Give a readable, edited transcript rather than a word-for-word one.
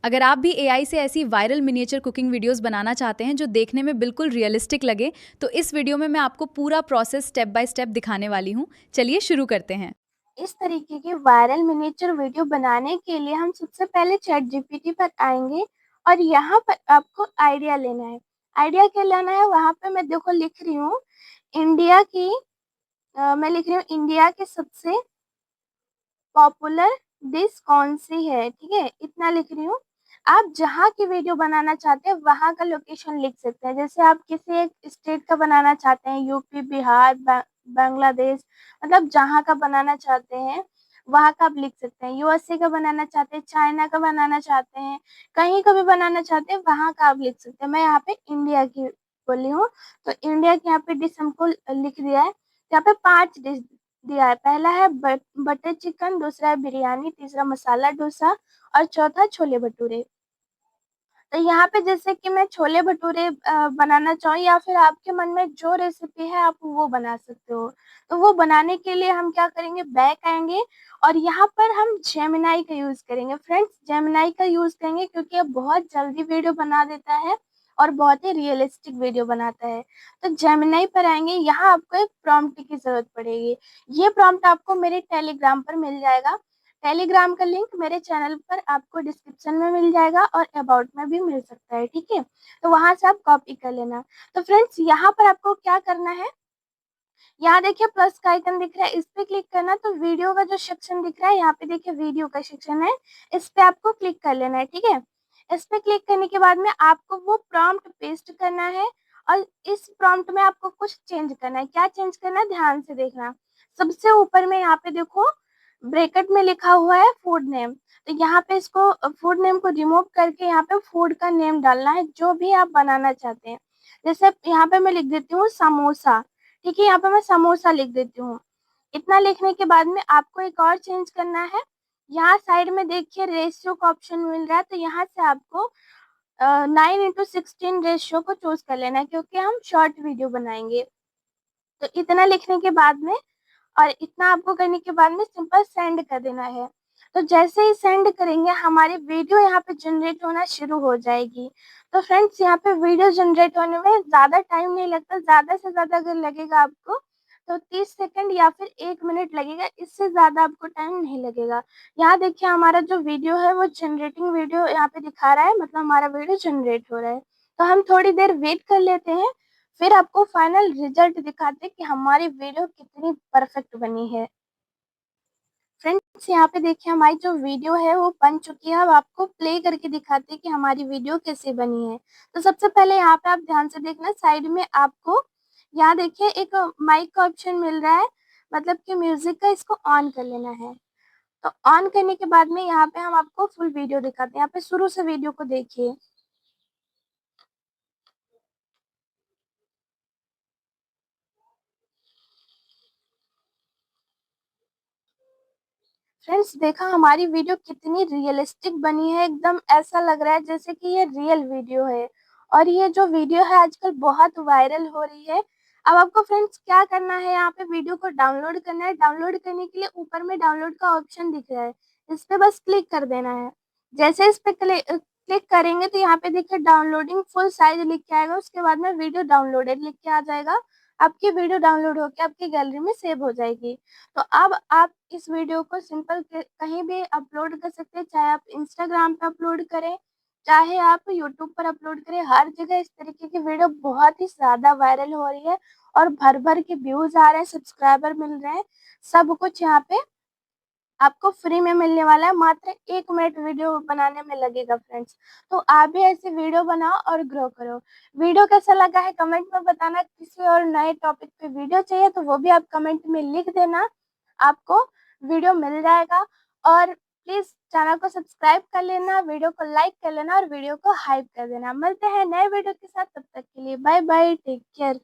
अगर आप भी एआई से ऐसी वायरल मिनिएचर कुकिंग वीडियोस बनाना चाहते हैं जो देखने में बिल्कुल रियलिस्टिक लगे, तो इस वीडियो में मैं आपको पूरा प्रोसेस स्टेप बाय स्टेप दिखाने वाली हूँ। चलिए शुरू करते हैं। इस तरीके की वायरल मिनिएचर वीडियो बनाने के लिए हम सबसे पहले चैट जीपीटी पर आएंगे और यहाँ पर आपको आइडिया लेना है। आइडिया क्या लेना है, वहाँ पे मैं देखो लिख रही हूँ इंडिया की मैं लिख रही हूँ इंडिया की सबसे पॉपुलर डिश कौन सी है, ठीक है, इतना लिख रही हूँ। आप जहाँ की वीडियो बनाना चाहते हैं वहाँ का लोकेशन लिख सकते हैं। जैसे आप किसी एक स्टेट का बनाना चाहते हैं, यूपी, बिहार, बांग्लादेश, मतलब जहाँ का बनाना चाहते हैं वहाँ का आप लिख सकते हैं। यूएसए का बनाना चाहते हैं, चाइना का बनाना चाहते हैं, कहीं का भी बनाना चाहते हैं वहाँ का आप लिख सकते हैं। मैं यहाँ पे इंडिया की बोली हूँ, तो इंडिया की यहाँ पे डिश हमको लिख दिया है। यहाँ पे 5 डिश दिया है। पहला है बटर चिकन, दूसरा है बिरयानी, तीसरा मसाला डोसा और चौथा छोले भटूरे। तो यहाँ पे जैसे कि मैं छोले भटूरे बनाना चाहूँ या फिर आपके मन में जो रेसिपी है आप वो बना सकते हो। तो वो बनाने के लिए हम क्या करेंगे, बैक आएंगे और यहाँ पर हम जेमिनाई का यूज करेंगे। फ्रेंड्स, जेमिनाई का यूज करेंगे क्योंकि ये बहुत जल्दी वीडियो बना देता है और बहुत ही रियलिस्टिक वीडियो बनाता है। तो जेमिनाई पर आएंगे, यहाँ आपको एक प्रॉम्प्ट की जरूरत पड़ेगी। ये प्रॉम्प्ट आपको मेरे टेलीग्राम पर मिल जाएगा। टेलीग्राम का लिंक मेरे चैनल पर आपको डिस्क्रिप्शन में मिल जाएगा और अबाउट में भी मिल सकता है, ठीक है। तो वहां से आप कॉपी कर लेना। तो फ्रेंड्स, यहाँ पर आपको क्या करना है, यहाँ देखिए प्लस का आइकन दिख रहा है, इस पे क्लिक करना। तो वीडियो का जो सेक्शन दिख रहा है, यहाँ पे देखिए वीडियो का सेक्शन है, इस पे आपको क्लिक कर लेना है, ठीक है। इस पे क्लिक करने के बाद में आपको वो प्रॉम्प्ट पेस्ट करना है और इस प्रॉम्प्ट में आपको कुछ चेंज करना है। क्या चेंज करना है, ध्यान से देखना। सबसे ऊपर में यहाँ पे देखो ब्रैकेट में लिखा हुआ है फूड नेम। तो यहाँ पे इसको फूड नेम को रिमूव करके यहाँ पे फूड का नेम डालना है जो भी आप बनाना चाहते हैं। जैसे यहाँ पे मैं लिख देती हूँ समोसा, ठीक है, यहाँ पे मैं समोसा लिख देती हूँ। इतना लिखने के बाद में आपको एक और चेंज करना है। यहाँ साइड में देखिए रेशियो का ऑप्शन मिल रहा है, तो यहाँ से आपको 9:16 रेशियो को चूज कर लेना है क्योंकि हम शॉर्ट वीडियो बनाएंगे। तो इतना लिखने के बाद में और इतना आपको करने के बाद में सिंपल सेंड कर देना है। तो जैसे ही सेंड करेंगे हमारी वीडियो यहाँ पे जनरेट होना शुरू हो जाएगी। तो फ्रेंड्स, यहाँ पे वीडियो जनरेट होने में ज़्यादा टाइम नहीं लगता। ज़्यादा से ज़्यादा अगर लगेगा आपको तो 30 सेकंड या फिर 1 मिनट लगेगा, इससे ज़्यादा आपको टाइम नहीं लगेगा। यहाँ देखिए हमारा जो वीडियो है वो जनरेटिंग वीडियो यहाँ पे दिखा रहा है, मतलब हमारा वीडियो जनरेट हो रहा है। तो हम थोड़ी देर वेट कर लेते हैं, फिर आपको फाइनल रिजल्ट दिखाते हैं कि हमारी वीडियो कितनी परफेक्ट बनी है। फ्रेंड्स, यहाँ पे देखिए हमारी जो वीडियो है वो बन चुकी है। अब आपको प्ले करके दिखाते हैं कि हमारी वीडियो कैसे बनी है। तो सबसे पहले यहाँ पे आप ध्यान से देखना, साइड में आपको यहाँ देखिए एक माइक का ऑप्शन मिल रहा है, मतलब कि म्यूजिक का, इसको ऑन कर लेना है। तो ऑन करने के बाद में यहाँ पे हम आपको फुल वीडियो दिखाते हैं। यहाँ पे शुरू से वीडियो को देखिए। फ्रेंड्स, देखा हमारी वीडियो कितनी रियलिस्टिक बनी है, एकदम ऐसा लग रहा है जैसे कि ये रियल वीडियो है। और ये जो वीडियो है आजकल बहुत वायरल हो रही है। अब आपको फ्रेंड्स क्या करना है, यहाँ पे वीडियो को डाउनलोड करना है। डाउनलोड करने के लिए ऊपर में डाउनलोड का ऑप्शन दिख रहा है, इस पे बस क्लिक कर देना है। जैसे इस पे क्लिक करेंगे तो यहाँ पे देखिए डाउनलोडिंग फुल साइज लिख के आएगा, उसके बाद में वीडियो डाउनलोडेड लिख के आ जाएगा। आपकी वीडियो डाउनलोड होकर आपकी गैलरी में सेव हो जाएगी। तो अब आप इस वीडियो को सिंपल कहीं भी अपलोड कर सकते हैं, चाहे आप इंस्टाग्राम पे अपलोड करें, चाहे आप यूट्यूब पर अपलोड करें। हर जगह इस तरीके की वीडियो बहुत ही ज्यादा वायरल हो रही है और भर भर के व्यूज आ रहे हैं, सब्सक्राइबर मिल रहे हैं। सब कुछ यहाँ पे आपको फ्री में मिलने वाला है, मात्र 1 मिनट वीडियो बनाने में लगेगा फ्रेंड्स। तो आप भी ऐसे वीडियो बनाओ और ग्रो करो। वीडियो कैसा लगा है कमेंट में बताना। किसी और नए टॉपिक पे वीडियो चाहिए तो वो भी आप कमेंट में लिख देना, आपको वीडियो मिल जाएगा। और प्लीज चैनल को सब्सक्राइब कर लेना, वीडियो को लाइक कर लेना और वीडियो को हाइप कर देना। मिलते हैं नए वीडियो के साथ, तब तक के लिए बाय बाय, टेक केयर।